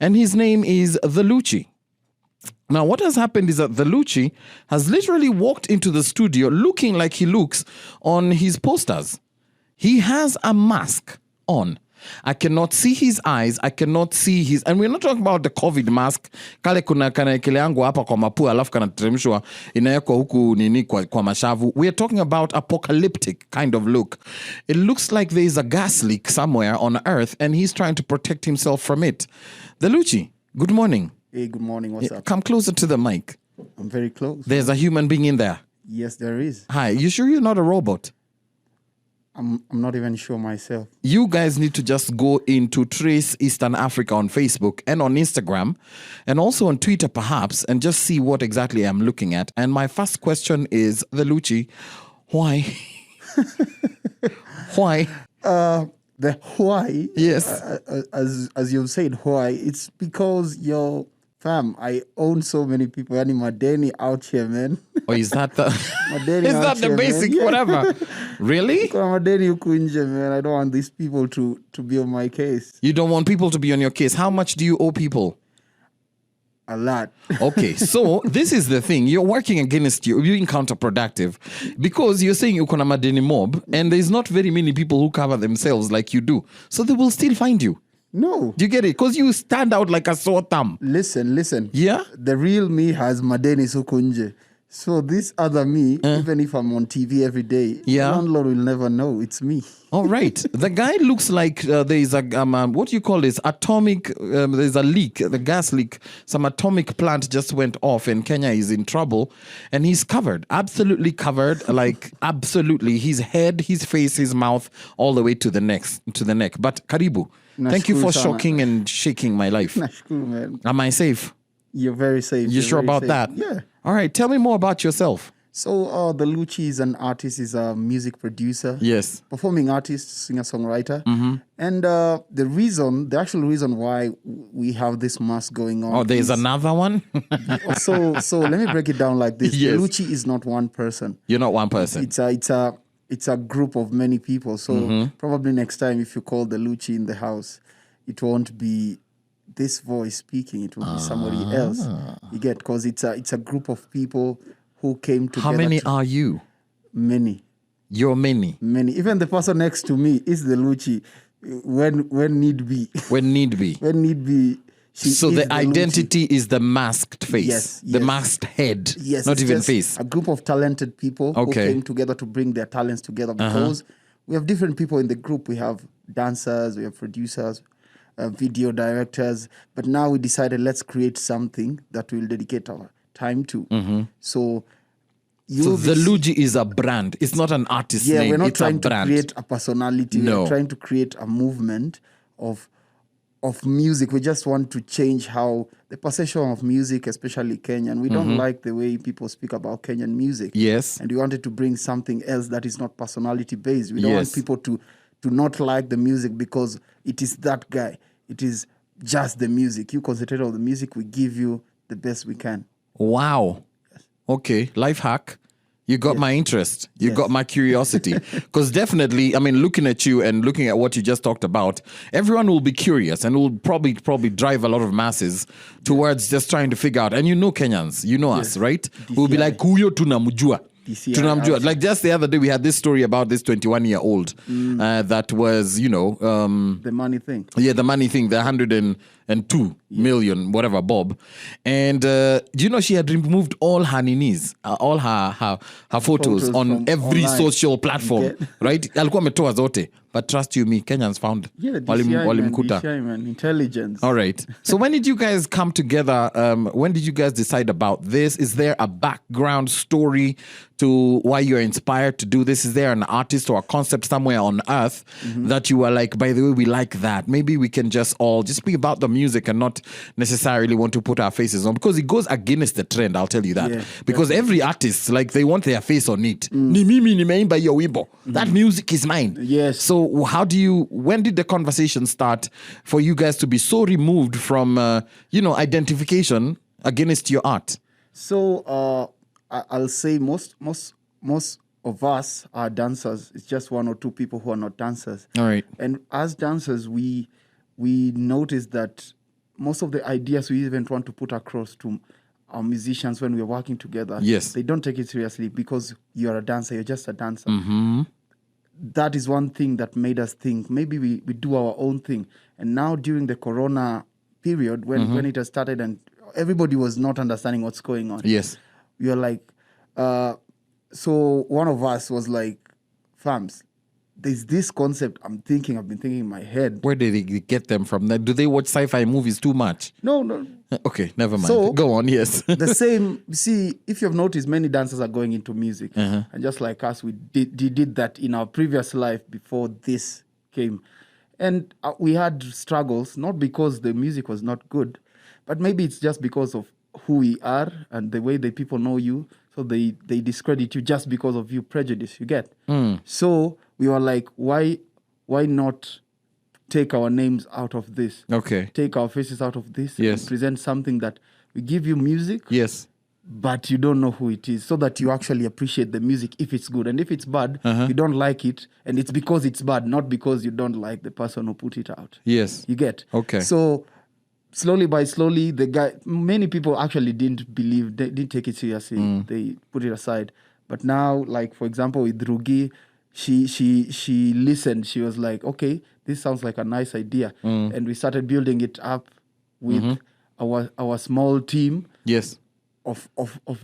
And his name is TheLuchi. Now, what has happened is that TheLuchi has literally walked into the studio looking like he looks on his posters. He has a mask on. I cannot see his eyes. I cannot see his... And we're not talking about the COVID mask. Kale kuna kanaekele yangu hapa kwa mapua alafu kanateremshwa inawekwa huku nini kwa mashavu. We are talking about apocalyptic kind of look. It looks like there is a gas leak somewhere on Earth and he's trying to protect himself from it. TheLuchi, good morning. Hey, good morning. What's up? Come closer to the mic. I'm very close. There's a human being in there. Yes, there is. Hi, you sure you're not a robot? I'm not even sure myself. You guys need to just go into Trace Eastern Africa on Facebook and on Instagram and also on Twitter perhaps and just see what exactly I'm looking at. And my first question is, TheLuchi, why? Why? The why? Yes. As you've said, why? It's because fam, I own so many people. Yani madeni out here, man. Or is that the Madeni is out that the here, basic man. whatever? Really? Madeni huku nje, man. I don't want these people to be on my case. You don't want people to be on your case. How much do you owe people? A lot. Okay, so this is the thing. You're working against you. You're being counterproductive because you're saying you're gonna madeni mob and there's not very many people who cover themselves like you do. So they will still find you. No. Do you get it? Because you stand out like a sore thumb. Listen. Yeah? The real me has madeni huku nje. So this other me, even if I'm on TV every day, the landlord will never know it's me. All right. The guy looks like there is a, what do you call this? Atomic, there's a leak, the gas leak. Some atomic plant just went off and Kenya is in trouble. And he's covered, absolutely covered, like absolutely. His head, his face, his mouth, all the way to the neck. But Karibu, thank you for shocking and shaking my life. Nashkuru, man. Am I safe? You're very safe. You sure about that? Yeah. All right. Tell me more about yourself. So TheLuchi is an artist, is a music producer. Yes. Performing artist, singer-songwriter. And the actual reason why we have this mask going on. Oh, there's another one? so let me break it down like this. Yes. TheLuchi is not one person. You're not one person. It's a group of many people. So probably next time if you call TheLuchi in the house, it won't be this voice speaking, it will be somebody else. You get, because it's a group of people who came together. How many are you? Many. You're many. Many. Even the person next to me is TheLuchi when need be. When need be. When need be. So the identity is the masked face. Yes. The masked head. Yes. Not even face. A group of talented people who came together to bring their talents together because we have different people in the group. We have dancers, we have producers, video directors, but now we decided let's create something that we'll dedicate our time to. So TheLuchi is a brand. It's not an artist name. We're not it's trying a brand. to create a personality. No. We're trying to create a movement of music. We just want to change how the perception of music, especially Kenyan. We don't like the way people speak about Kenyan music. Yes. And we wanted to bring something else that is not personality based. We don't want people to not like the music because it is that guy. It is just the music. You concentrate on the music. We give you the best we can. Wow. Okay. Life hack. You got my interest. You got my curiosity. Because definitely, I mean, looking at you and looking at what you just talked about, everyone will be curious and will probably drive a lot of masses towards just trying to figure out. And you know Kenyans, you know us, right? DCI. We'll be like, huyo tunamjua. DCI. Like just the other day, we had this story about this 21-year-old that was, the money thing. Yeah, the money thing, the 102 million, whatever, bob. And do you know she had removed all her ninis, all her photos on every online. social platform, right? Alikuwa ametoa zote. But trust you me, Kenyans found. Yeah, DCI, man. Intelligence. All right. So when did you guys come together? When did you guys decide about this? Is there a background story to why you're inspired to do this? Is there an artist or a concept somewhere on earth that you are like, by the way, we like that? Maybe we can just speak about the music and not necessarily want to put our faces on, because it goes against the trend, I'll tell you that. Because every artist, like, they want their face on it. Ni mimi nimeimba your wimbo. That music is mine. Yes. So when did the conversation start for you guys to be so removed from, identification against your art? So I'll say most of us are dancers. It's just one or two people who are not dancers. All right. And as dancers, we noticed that most of the ideas we even want to put across to our musicians when we're working together, yes, they don't take it seriously because you're a dancer, you're just a dancer. Mm-hmm. That is one thing that made us think maybe we do our own thing. And now during the Corona period, when it has started and everybody was not understanding what's going on, yes, we were like, so one of us was like, fams, there's this concept I've been thinking in my head. Where did they get them from? Do they watch sci-fi movies too much? No. Okay, never mind. So, go on, yes. The same, see, if you've noticed, many dancers are going into music. And just like us, we did that in our previous life before this came. And we had struggles, not because the music was not good, but maybe it's just because of who we are and the way the people know you. So they discredit you just because of your prejudice, you get. So we were like, why not take our names out of this? Okay. Take our faces out of this. Yes. And present something that we give you music. Yes. But you don't know who it is, so that you actually appreciate the music if it's good. And if it's bad, you don't like it. And it's because it's bad, not because you don't like the person who put it out. Yes. You get? Okay. So slowly, the guy, many people actually didn't believe, they didn't take it seriously. They put it aside. But now, like, for example, with Rugi, she listened. She was like, okay, this sounds like a nice idea. And we started building it up with our small team. Yes. Of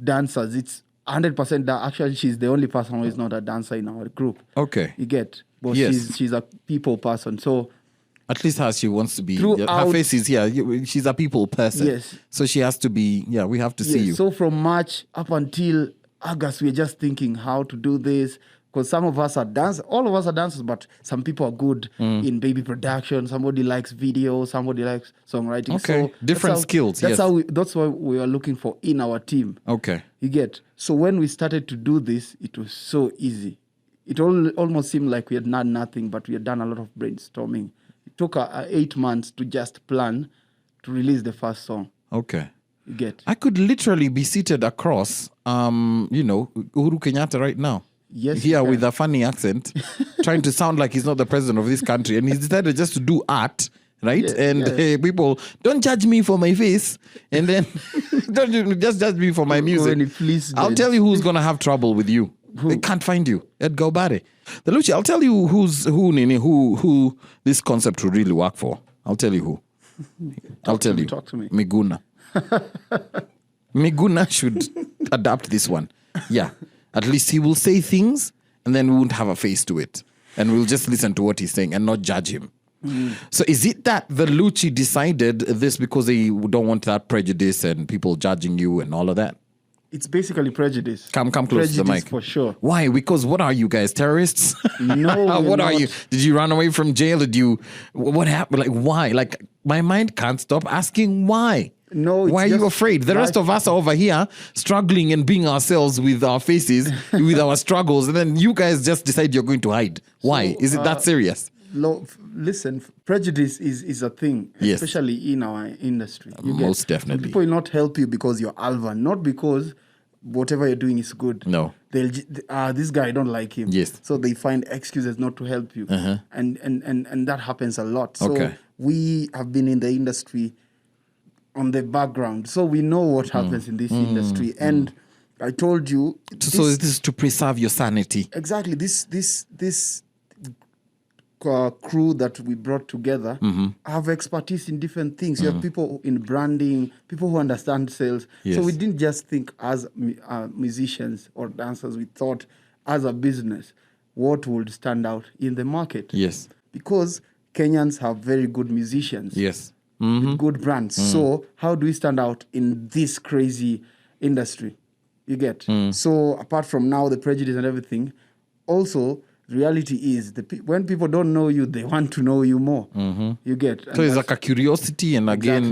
dancers. It's 100% that actually she's the only person who is not a dancer in our group. Okay. You get? But yes. she's a people person. So at least how she wants to be. Her face is here. She's a people person. Yes. So she has to be, we have to see you. So from March up until August, we're just thinking how to do this. Because some of us are dancers, all of us are dancers, but some people are good in baby production. Somebody likes video, somebody likes songwriting. Okay, so different skills. That's that's what we are looking for in our team. Okay, you get. So when we started to do this, it was so easy. It almost seemed like we had done nothing, but we had done a lot of brainstorming. It took 8 months to just plan to release the first song. Okay. You get. I could literally be seated across, Uhuru Kenyatta right now. Yes, here with a funny accent, trying to sound like he's not the president of this country, and he decided just to do art, right? People don't judge me for my face, and then don't just judge me for my music. I'll tell you who's gonna have trouble with you. They can't find you. Edgar Obare. TheLuchi, I'll tell you who this concept would really work for. I'll tell you who. Talk to me. Miguna. Miguna should adapt this one. Yeah. At least he will say things and then we won't have a face to it. And we'll just listen to what he's saying and not judge him. So is it that TheLuchi decided this because they don't want that prejudice and people judging you and all of that? It's basically prejudice. Come close to the mic. For sure. Why? Because what are you guys, terrorists? No. What are you? Did you run away from jail? What happened? Like, why? Like, my mind can't stop asking why. No, why are you afraid? The rest of us are over here struggling and being ourselves with our faces, with our struggles, and then you guys just decide you're going to hide. Why? Is it that serious? Listen, prejudice is a thing, especially in our industry. Most definitely. People will not help you because you're Alvan, not because whatever you're doing is good. No. This guy, I don't like him. Yes. So they find excuses not to help you. And that happens a lot. So we have been in the industry on the background, so we know what happens in this industry. And I told you, so this is to preserve your sanity. Exactly. This crew that we brought together have expertise in different things. You have people in branding, people who understand sales. Yes. So we didn't just think as musicians or dancers. We thought as a business, what would stand out in the market? Yes. Because Kenyans have very good musicians. Yes. With good brands. So how do we stand out in this crazy industry? You get? So apart from now, the prejudice and everything, also, reality is when people don't know you, they want to know you more. You get? So it's like a curiosity, and again,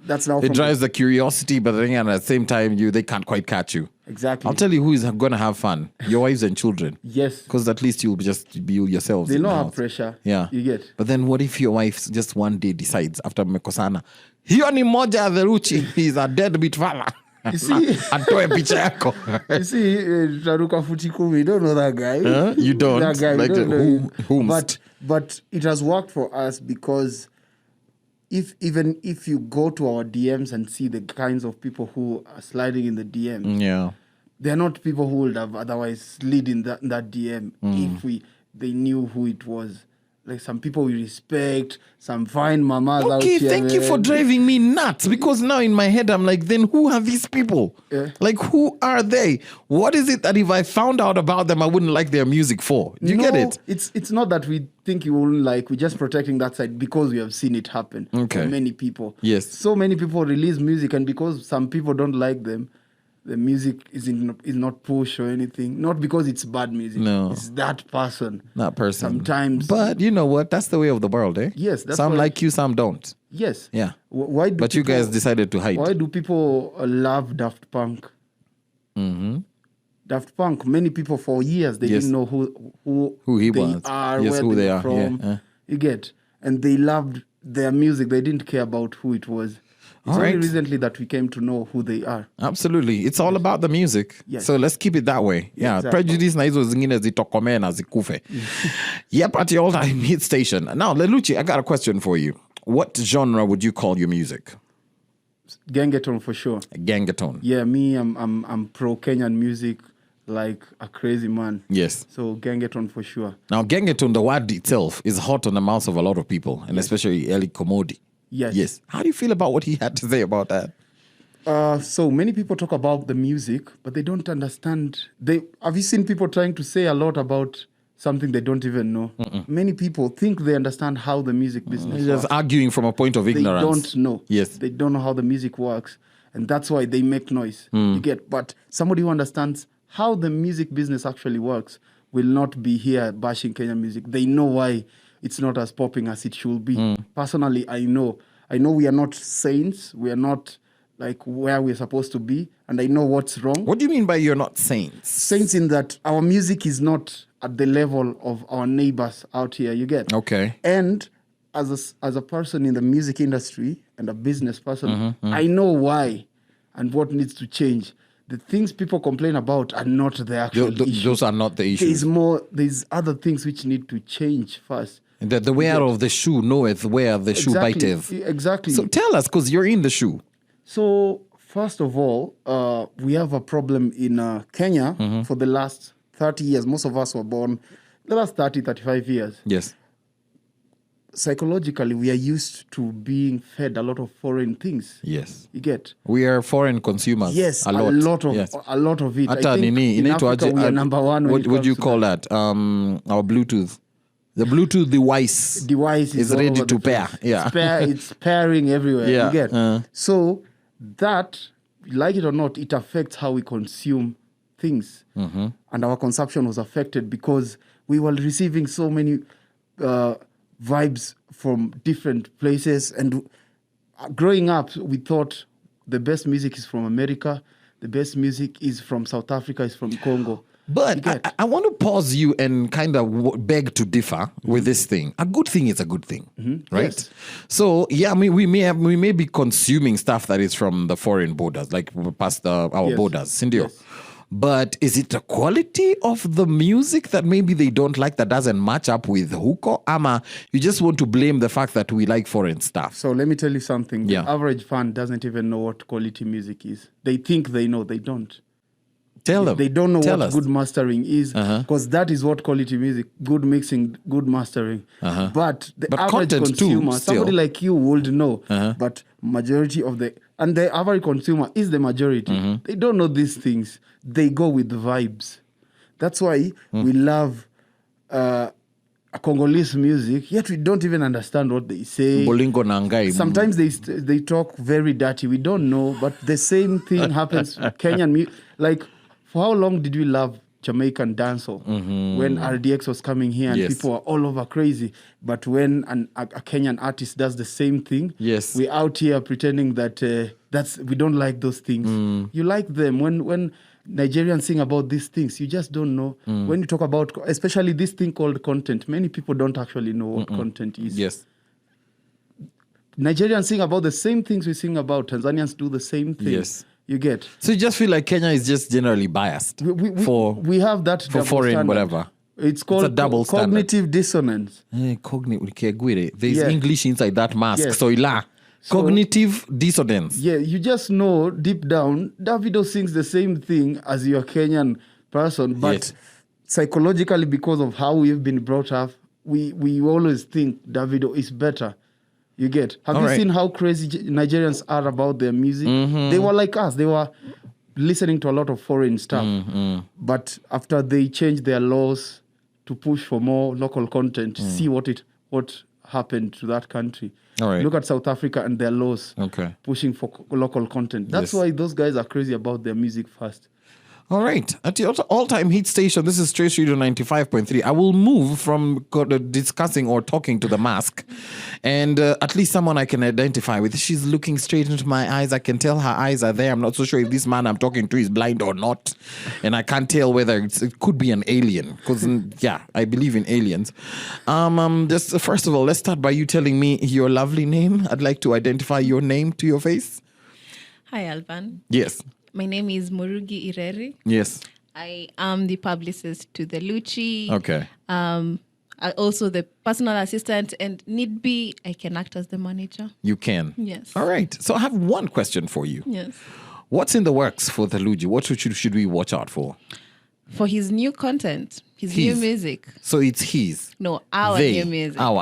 that's now it drives the curiosity, but then at the same time, they can't quite catch you. Exactly. I'll tell you who is going to have fun. Your wives and children. Yes. Because at least you'll just be yourselves. They don't have pressure. Yeah. You get? But then what if your wife just one day decides after mmekosana, hiyo ni moja TheLuchi, he's a deadbeat fella. You see, atoe picha yako. You see, Taruka Futi Kumi, you don't know that guy. You don't. That guy, like don't know whom? But it has worked for us because even if you go to our DMs and see the kinds of people who are sliding in the DMs, they're not people who would have otherwise slid in that DM if they knew who it was. Like some people we respect, some fine mamas out here. Okay, thank you for driving me nuts, because now in my head I'm like, then who are these people? Like, who are they? What is it that if I found out about them, I wouldn't like their music for? Do you get it? It's not that we think you won't like. We're just protecting that side because we have seen it happen to many people. Yes. So many people release music, and because some people don't like them, the music is not push or anything. Not because it's bad music. No. It's that person. That person. Sometimes. But you know what? That's the way of the world, eh? Yes. That's some like you, some don't. Yes. Yeah. Why do but people, you guys decided to hide. Why do people love Daft Punk? Mm-hmm. Daft Punk, many people for years, they didn't know who he was. Are, yes, where who they are from. Yeah. You get. And they loved their music. They didn't care about who it was. It's only recently that we came to know who they are. Absolutely. It's all about the music. Yes. So let's keep it that way. Yeah. Exactly. Prejudice na hizo zingine zitokome na zikufe. Yep, at the all-time hit station. Now, TheLuchi, I got a question for you. What genre would you call your music? Gengetone for sure. Gengetone. Yeah, me, I'm pro Kenyan music like a crazy man. Yes. So Gengetone for sure. Now, Gengetone, the word itself, is hot on the mouths of a lot of people, and especially Eli Komodi. Yes. How do you feel about what he had to say about that? So many people talk about the music, but they don't understand. Have you seen people trying to say a lot about something they don't even know? Many people think they understand how the music business works. Just arguing from a point of ignorance. They don't know. Yes. They don't know how the music works, and that's why they make noise. You get. But somebody who understands how the music business actually works will not be here bashing Kenyan music. They know why it's not as popping as it should be. Personally, I know we are not saints. We are not like where we're supposed to be. And I know what's wrong. What do you mean by you're not saints? Saints in that our music is not at the level of our neighbors out here, you get? Okay. And as a person in the music industry and a business person, I know why and what needs to change. The things people complain about are not the actual issue. Those are not the issues. There's other things which need to change first. The wearer of the shoe knoweth where the shoe biteth. Exactly. So tell us, because you're in the shoe. So first of all, we have a problem in Kenya for the last 30 years. Most of us were born the last 30, 35 years. Yes. Psychologically, we are used to being fed a lot of foreign things. Yes. You get? We are foreign consumers. Yes, a lot of it. Ata I think in Africa, we are number one. What would you call that? Our Bluetooth. The Bluetooth device is ready to pair. Yeah. It's pairing everywhere. Yeah. You get? So that, like it or not, it affects how we consume things. And our consumption was affected because we were receiving so many vibes from different places. And growing up, we thought the best music is from America. The best music is from South Africa, is from Congo. But I want to pause you and kind of beg to differ with this thing. A good thing is a good thing, right? Yes. So, yeah, I mean, we may be consuming stuff that is from the foreign borders, like past our borders, Sindio. Yes. But is it the quality of the music that maybe they don't like that doesn't match up with Huko? Ama, you just want to blame the fact that we like foreign stuff? So let me tell you something. The average fan doesn't even know what quality music is. They think they know, they don't. Tell them. They don't know what good mastering is, because that is what quality music, good mixing, good mastering. But the average consumer, somebody like you would know, but majority of the average consumer is the majority. They don't know these things. They go with the vibes. That's why we love Congolese music, yet we don't even understand what they say. Bolingo Nangai. Sometimes they talk very dirty. We don't know, but the same thing happens with Kenyan music. Like, for how long did we love Jamaican dancehall when RDX was coming here and people were all over crazy? But when a Kenyan artist does the same thing, we're out here pretending that we don't like those things. You like them. When Nigerians sing about these things, you just don't know. When you talk about, especially this thing called content, many people don't actually know what content is. Yes. Nigerians sing about the same things we sing about. Tanzanians do the same thing. Yes. You get? So you just feel like Kenya is just generally biased we have that for foreign standard. whatever. It's called a double cognitive dissonance. There's English inside that mask. Yes. Soila. Cognitive dissonance. Yeah, you just know deep down, Davido sings the same thing as your Kenyan person, but psychologically, because of how we've been brought up, we always think Davido is better. You get? Have you seen how crazy Nigerians are about their music? They were like us. They were listening to a lot of foreign stuff. But after they changed their laws to push for more local content, see what happened to that country. Look at South Africa and their laws pushing for local content. That's why those guys are crazy about their music first. All right. At the all-time hit station, this is Trace Radio 95.3. I will move from discussing or talking to the mask and at least someone I can identify with. She's looking straight into my eyes. I can tell her eyes are there. I'm not so sure if this man I'm talking to is blind or not. And I can't tell whether it could be an alien. Because, I believe in aliens. Just first of all, let's start by you telling me your lovely name. I'd like to identify your name to your face. Hi, Alvan. Yes. My name is Murugi Ireri. Yes. I am the publicist to TheLuchi. Okay. Also the personal assistant, and need be, I can act as the manager. You can? Yes. All right. So I have one question for you. Yes. What's in the works for TheLuchi? What should we watch out for? For his new content, his new music. So it's his? No, our new music. Our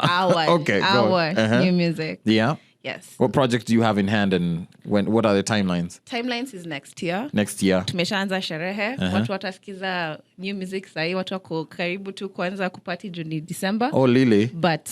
New music. Yeah? Yes. What project do you have in hand and what are the timelines? Timelines is next year. Next year. Tumeshaanza sherehe. Watu watasikiza new music sahi. Watu wako karibu tu kuanza kupati Juni December. Oh, Lily. But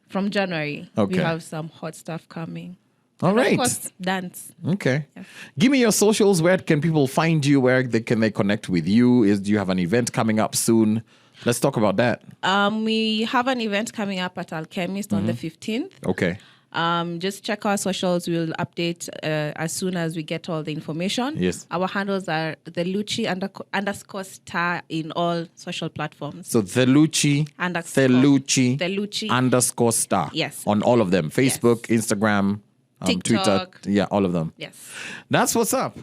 from January, we have some hot stuff coming. All right. Of course, dance. Okay. Yes. Give me your socials. Where can people find you? Where can they connect with you? Do you have an event coming up soon? Let's talk about that. We have an event coming up at Alchemist on the 15th. Okay. Just check our socials. We'll update as soon as we get all the information. Yes. Our handles are TheLuchi _star in all social platforms. So TheLuchi _star. Yes. On all of them. Facebook, Instagram, TikTok. Twitter. Yeah, all of them. Yes. That's what's up.